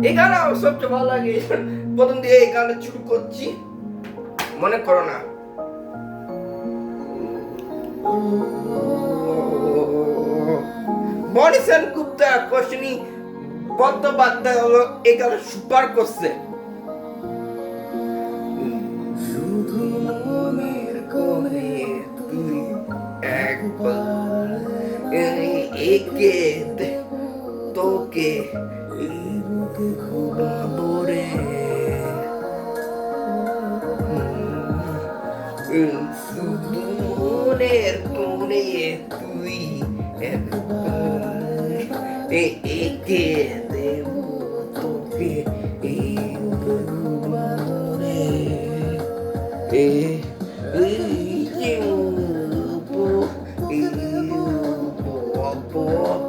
এই গান আমার সবচেয়ে ভালো লাগে। প্রথম দিয়ে এই গানটা শুরু করছি, মনে করো না। মনি সেনগুপ্তা কোশনি বন্দ্যোপাধ্যায় হলো এই গানে সুপার করছে। শুধু মনের কোণে তুই একবার একে তোকে খুব আদরে, শুধু মনের কোণে তুই একবার একে দেব তোকে খুব আদরে।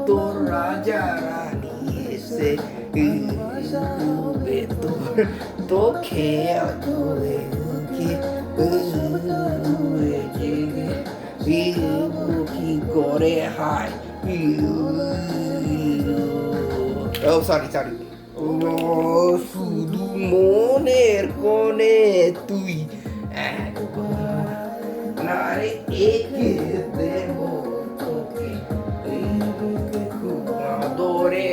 তোর রাজা রানী এসে তোকে কি করে হায়। সরি শুধু মনের কোণে তুই একবার না রে একে দেব তোকে খুব আদরে।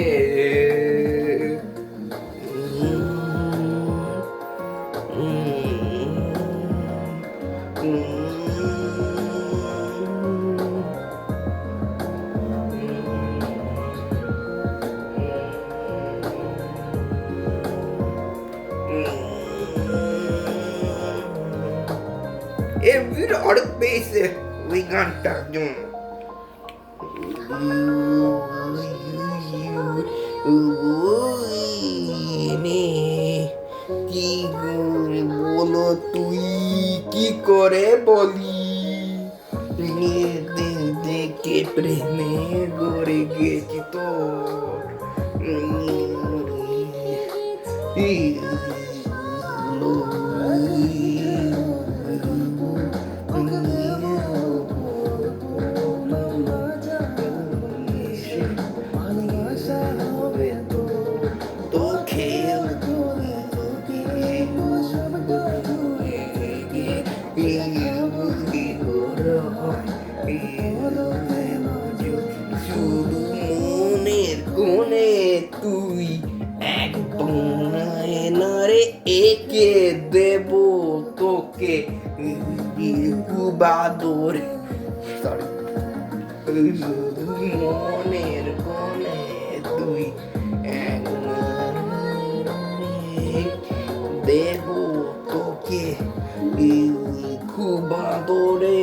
এর ভিড় অনেক পেয়েছে ওই গানটার জন্য। কি করে বলো তুই, কি করে বলি দেখে প্রেমে গড়ে গেছি তোর। শুধু মনের কোণে তুই একদম না রে একে দেব তোকে খুব আদরে। সরি, মনের কোণে তুই দেব তোকে খুব আদরে।